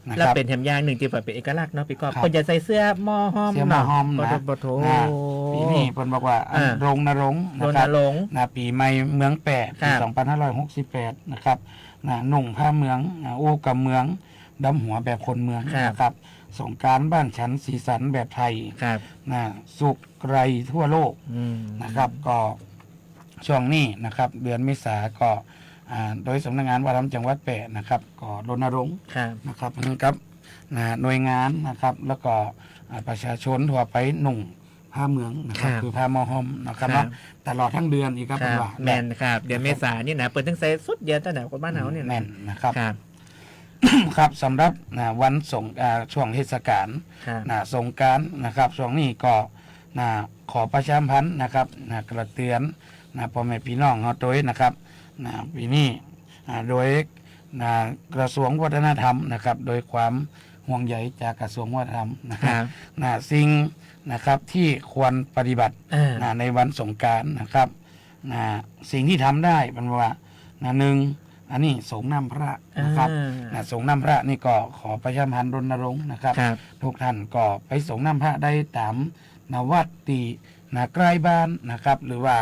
นะ แล้ว ครับ เป็นแถมยางหนึ่งที่เป็นเอกลักษณ์เนาะพี่กอบ ครับ คนจะใส่เสื้อหม้อห้อม เสียมาหอม เนาะ นะ ปะโถ ปีนี้เพิ่นบอกว่าอันรงนรงค์ โด นะ น ครับ ลงค์ ปีใหม่เมืองแปะปี ครับ 2568นะครับหนุ่งผ้าเมืองอู้กับเมืองดำหัวแบบคนเมือง ครับ นะครับสงกรานต์บ้านฉันสีสันแบบไทย ครับ สุขไกรทั่วโลก อืม นะครับก็ช่วงนี้นะครับเดือนเมษาก็โดยสำนักงานวัฒนธรรมจังหวัดแปะนะครับก็รณรงค์ ครับ นะครับกับหน่วยงานนะครับแล้วก็ประชาชนทั่วไปหนุ่งผ้าเมืองนะครับ ครับ คือผ้ามอหอมนะครับ ครับ เนาะตลอดทั้งเดือนอีกครับ ครับ ว่า แมนครับเดือนเมษายนนี่นะเปิดตั้งแต่สุดเดือนตั้งแต่คนบ้านเฮาเนี่ยนะ แม่นนะครับ ครับ ครับสำหรับวันช่วงเทศกาล ครับ สงกรานต์นะครับช่วงนี้ก็ขอประชาสัมพันธ์นะครับกระเตือนพ่อแม่พี่น้องเฮาตัวนะครับปีนี้โดยกระทรวงวัฒนธรรมนะครับโดยความห่วงใยจากกระทรวงวัฒนธรรมนะค ครับ รับ สิ่งนะครับที่ควรปฏิบัติ ในวันสงกรานต์นะครับสิ่งที่ทำได้เป็นว่าหนึ่ง อันนี้สงฆ์นำพระนะครับสงฆ์นำพระนี่ก็ขอประชาสัมพันธ์รณรงค์นะครับ ครับ ทุกท่านก็ไปสงฆ์นำพระได้ตามวัดที่ใกล้บ้านนะครับ หรือว่า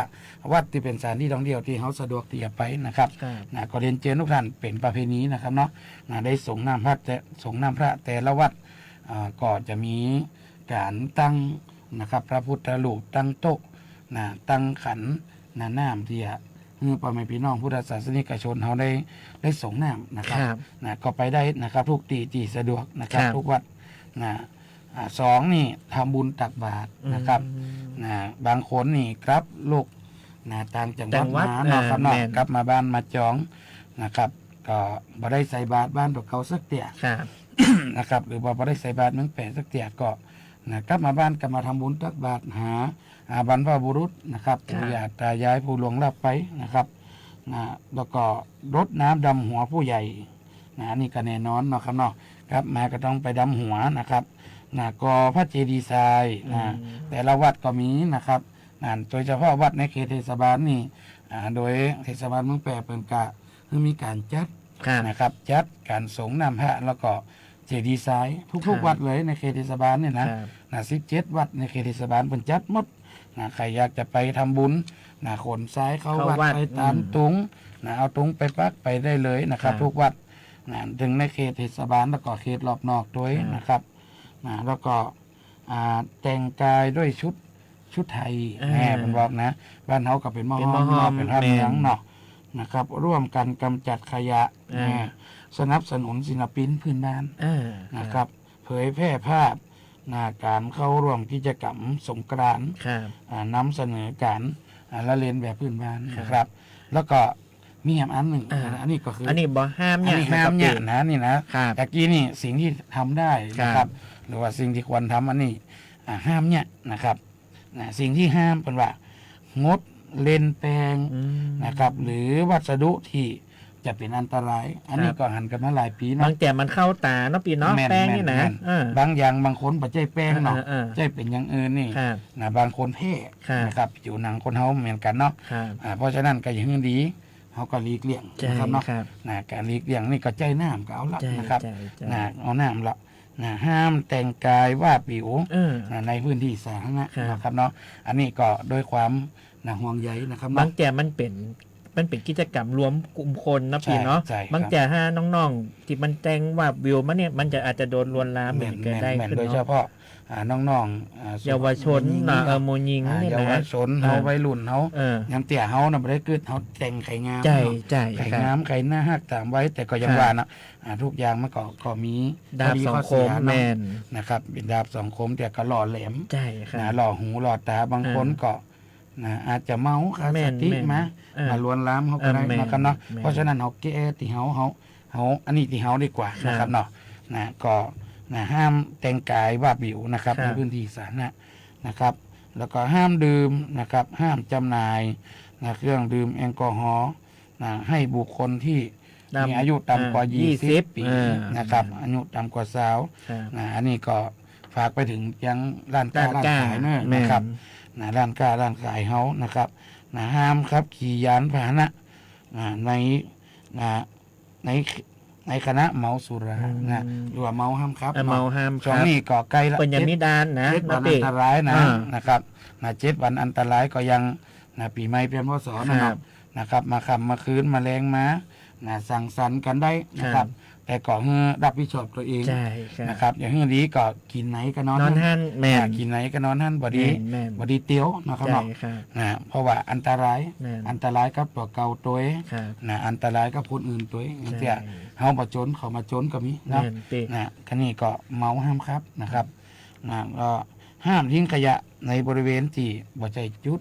วัดที่เป็นสถานที่ท่องเที่ยวที่เขาสะดวกที่จะไปนะครับ ครับ ก็เรียนเชิญทุกท่านเป็นประเพณีนะครับเนาะได้สงฆ์นำพระแต่ละวัดก็จะมีการตั้งนะครับพระพุทธรูปตั้งโต๊ะตั้งขันน้ำที่พ่อแม่พี่น้องพุทธศาสนิกชนเขาได้ส่งน้ำนะครับ ครับ ก็ไปได้นะครับทุกที่สะดวกนะครับ ครับ ทุกวัดสองนี่ทำบุญตักบาตรนะครับบางคนนี่ครับลูกต่างจังหวัดมาเนาะครับเนาะกลับมาบ้านมาจองนะครับ ก็บ่ได้ใส่บาตรบ้านพวกเขาสักเตี่ย ครับ นะครับ หรือว่าบ่ได้ใส่บาตรเมืองแปะสักเตี่ยก็กลับมาบ้านก็มาทำบุญตักบาตรหาบรรพบุรุษนะครับปู่ย่าตายายผู้ล่วงลับไปนะครับแล้วก็รดน้ำดำหัวผู้ใหญ่นี่ก็แน่นอนเนาะครับเนาะครับมาก็ต้องไปดำหัวนะครับก็พระเจดีย์ทรายแต่ละวัดก็มีนะครับโดยเฉพาะวัดในเขตเทศบาลนี่โดยเทศบาลเมืองแปะเป็นกะคือมีการจัดนะครับจัดการสงฆ์นำพระแล้วก็เจดีย์ทรายทุกๆวัดเลยในเขตเทศบาลเนี่ยนะ17 วัดในเขตเทศบาลเป็นจัดหมดใครอยากจะไปทำบุญขนซ้ายเข้าวัดไปตามตุงเอาตุงไปปักไปได้เลยนะครับ ทุกวัดถึงในเขตเทศบาลแล้วก็เขตรอบนอกด้วยนะครับแล้วก็แต่งกายด้วยชุดไทยผมบอกนะบ้านเขาก็เป็นมอห้อมเป็นพระเมืองเนาะนะครับ ร่วมกันกำจัดขยะสนับสนุนศิลปินพื้นบ้านนะครับ เผยแพร่ภาพการเข้าร่วมกิจกรรมสงกรานต์นำเสนอการละเล่นแบบพื้นบ้านนะครับ แล้วก็มีอันหนึ่งอันนี้ก็คืออันนี้บ่ห้ามเนี่ยห้ามเนี่ยนะนี่นะตะกี้นี่สิ่งที่ทำได้นะครับ หรือว่าสิ่งที่ควรทำอันนี้ห้ามเนี่ยนะครับสิ่งที่ห้ามเป็นว่างดเล่นแปลงนะครับ หรือวัสดุที่จะเป็นอันตราย อันนี้ก็หันกันมาหลายปีเนาะ บางแต่มันเข้าตาเนาะปีเนาะแป้งนี่นะบางอย่างบางคนปัจจัยแป้งเนาะใจเป็นอย่างอื่นนี่บางคนเพ่นะครับอยู่หนังคนเฮาเหมือนกันเนาะเพราะฉะนั้นก็อย่างนี้ดีเขาก็หลีกเลี่ยงนะครับเนาะการหลีกเลี่ยงนี่ก็ใจน้ำก็เอาละนะครับเอาน้ำละห้ามแต่งกายว่าผิวในพื้นที่สาธารณะนะครับเนาะอันนี้ก็โดยความห่วงใยนะครับบางแต่มันเป็นกิจกรรมรวมกลุ่มคนนะพี่เนาะบางแต่ถ้าน้องๆที่มันแต่งว่าวิวมันเนี่ยมันจะอาจจะโดนลวนลามเหมือนกันได้ขึ้น โดยเฉพาะน้องๆเยาวชนโมยิงนี่นะเยาวชนเขาวัยรุ่นเขายังเตี่ยเขาน่ะไม่ได้เกิดเขาแต่งไข่งามไข่งามไข่หน้าหักตามไว้แต่ก็ยังว่านะทุกอย่างมันก็มีดาบสองคมแมนนะครับเป็นดาบสองคมแต่ก็หล่อแหลม ใช่ครับหล่อหูหล่อตาบางคนก็อาจจะเมาขาดสติมาลวนลามเขาก็ได้นะครับเนาะเพราะฉะนั้นเขาแก้ที่เขาอันนี้ที่เขาดีกว่านะครับเนาะก็ห้ามแต่งกายว่าบิวนะครับในพื้นที่สาธารณะนะครับ แล้วก็ห้ามดื่มนะครับห้ามจำหน่ายเครื่องดื่มแอลกอฮอล์ให้บุคคลที่มีอายุต่ำกว่า20 ปีนะครับอายุต่ำกว่า20อันนี้ก็ฝากไปถึงยังร้านค้าร้านขายนะครับร้านค้าร้านขายเฮานะครับห้ามครับขี่ยานพาหนะในคณะเมาสุราหรือว่าเมาห้ามครับเมาห้ามช่วงนี้ก็ใกล้ละเป็นอย่างนี้ดานนะ7 วันอันตรายนะครับ7 วันอันตรายก็ยังปีใหม่เปลี่ยนพศนะครับมาค่ำมาคืนมาแรงมาสั่งสรรค์กันได้นะครับแต่ก็รับผิดชอบตัวเองนะครับอย่างนี้ก็กินไหนก็นอนหันแม่กินไหนก็นอนหันบดีเตี้ยวนะครับเพราะว่าอันตรายกับตัวเก่าตัวอันตรายกับคนอื่นตัวอย่างเงี้ยเขามาจนเขามาจนก็มีนะคันนี้ก็เมาห้ามครับนะครับก็ห้ามทิ้งขยะในบริเวณที่บ่ใจจุด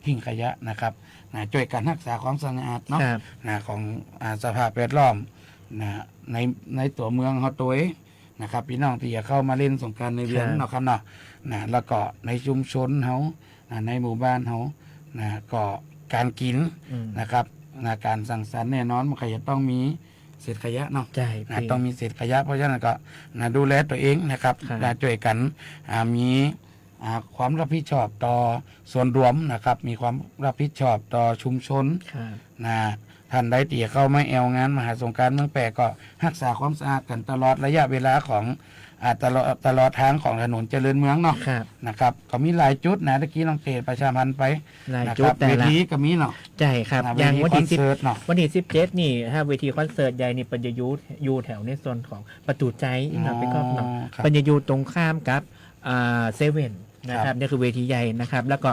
ทิ้งขยะนะครับช่วยการรักษาความสะอาดเนาะของสภาพแวดล้อมในตัวเมืองเขาตัวนะครับพี่น้องที่จะเข้ามาเล่นสงกรานต์ในเวียงเนาะครับเนาะแล้วก็ในชุมชนเขาในหมู่บ้านเขาก็การกินนะครับการสั่งสรรค์แน่นอนมันก็จะต้องมีเศษขยะเนาะต้องมีเศษขยะเพราะฉะนั้นก็ดูแลตัวเองนะครับช่วยกันมีความรับผิดชอบต่อส่วนรวมนะครับมีความรับผิดชอบต่อชุมชน ท่านใดที่เข้าไม่แอวงานมหาสงกรานต์เมืองแปะก็รักษาความสะอาดกันตลอดระยะเวลาของตลอดทางของถนนเจริญเมืองเนาะ ครับ นะครับก็มีหลายจุดนะตะกี้น้องเตประชาพันธ์ไป หลาย นะ จุ ค ด รับ แต่ เว ละ ทีก็มีเนาะ ใช่ครับ นะ อย่าง เว วัน ที ที่ คอนเสิร์ตเนาะ วันที่17นี่ถ้าเวทีคอนเสิร์ตใหญ่นี่ปัญญายุอยู่แถวในโซนของประตูใจอีกหน่อยไปก็เนาะ ครับ ปัญญายุตรงข้ามกับเซเว่นนะค ครั รับบ นี่คือเวทีใหญ่นะครับแล้วก็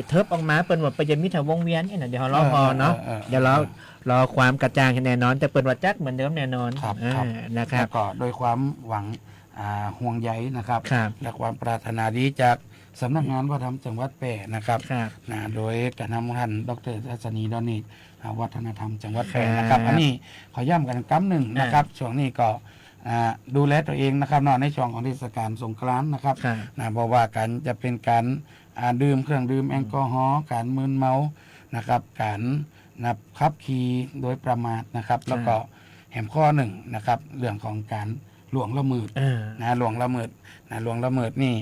เทิบออกมาเปิดว่าปัญญามิตรวงเวียนเนี่ยนะเดี๋ยวเรารอพอเนาะเดี๋ยวเรารอความกระจ่างแน่นอนแต่เปิดว่าจักเหมือนเดิมแน่นอน ครับ นะครั แล้ บ วก็โดยความหวังห่วงใยนะครับ ครับ และความปรารถนาดีจากสำนักงานวัฒนธรรมจังหวัดแพร่นะครับ ครับ นะโดยการนำท่านดรทัศนีดอนิตวัฒนธรรมจังหวัดแพร่นะค ครั รับบ อันนี้ขอย้ำกันกำหนึ่งนะครับช่วงนี้ก็ดูแลตัวเองนะครับเนอกในช่วงของเทศกาลสงกรานต์นะครับ ครับ นะบอกว่าการจะเป็นการดื่มเครื่องดื่มแอลกอฮอล์การมึนเมานะครับการขับขี่โดยประมาทนะครับแล้วก็แหมข้อหนึ่งนะครับเรื่องของการล่วงละเมิด นะหลวงละเมิดนี่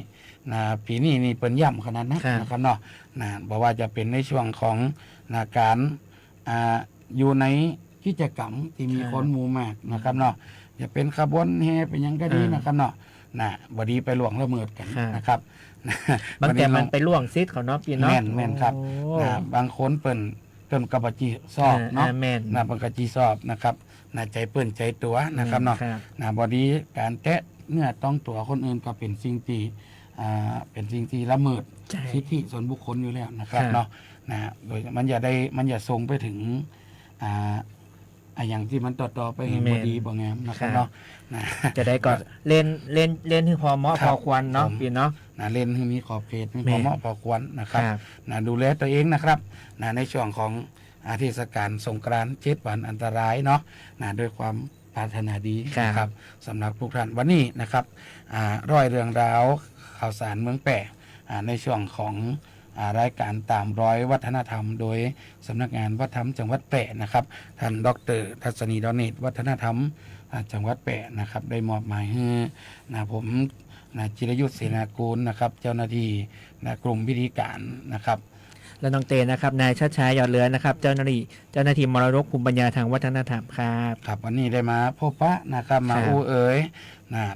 นะปีนี้นี่เปิ้นย่ำขนาดนะครับ นะครับเนาะนะบอกว่าจะเป็นในช่วงของนะการอยู่ในกิจกรรมที่มี ครับ คนหมู่มากนะครับเนาะจะเป็นขบวนแห่เป็นหยังก็ดีนะครับเนาะนะบดีไปหลวงละเมิดกัน ครับ นะครับ บางแต่ วั มันไปล่วงซิดเขาเนาะพี่เนาะ แม่นครับ โอ้ นะบางคนเปิ้นกระบจีสอบเนาะ แม่น นะบางกระจีสอบนะครับนะใจเปิ้นใจตัวนะครับเนาะ ครับ นะบอดีการแตะเนื้อต้องตัวคนอื่นก็เป็นสิ่งที่ละเมิด ใช่ สิทธิส่วนบุคคลอยู่แล้วนะครับ ครับ เนาะนะโดยมันอย่าส่งไปถึงอย่างที่มันต่อไปเห็นบอดีบ่งามนะครับเนาะนะ จะได้ก็เล่นที่พอเหมาะ ครั พ บ อควรเนาะ ผม พี่เนาะ นะเล่นให้มีขอบเขตมี แม่ พอเหมาะพอควรนะครับ ครับ นะดูแลตัวเองนะครับนะในช่วงของเทศกาลสงกรานต์7 วันอันตรายเนาะนะด้วยความปรารถนาดีนะครับสำหรับทุกท่านวันนี้นะครับร้อยเรื่องราวข่าวสารเมืองแปะในช่วงของรายการตามร้อยวัฒนธรรม โดยสำนักงานวัฒนธรรมจังหวัดแปะนะครับท่านดรทัศนีดอนเนตวัฒนธรรมจังหวัดแปะนะครับได้มอบหมายให้ผมจิรยุทธเสนากูลนะครับเจ้าหน้าที่กลุ่มพิธีการนะครับ แล้วน้องเตนะครับนายชัดชายยอดเรือนนะครับเจ้าหน้าที่มรดกภูมิปัญญาทางวัฒนธรรมครับ ครับวันนี้ได้มาพบปะนะครับมา ครับ อู้เอ๋ย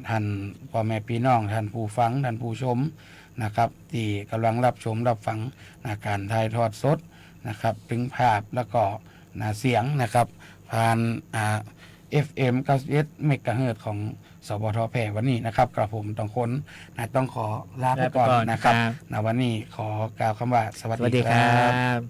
ท่านพ่อแม่พี่น้องท่านผู้ฟังท่านผู้ชมนะครับที่กำลังรับชมรับฟังการถ่ายทอดสดนะครับถึงภาพแล้วก็เสียงนะครับผ่านFM 91 เมกะเฮิรตซ์ของสบทแพร่วันนี้นะครับกระผมต้องขอลาไปก่อนนะครับวันนี้ขอกล่าวคำว่าสวัส สวัส ดี ดี ค ค รั รับ บ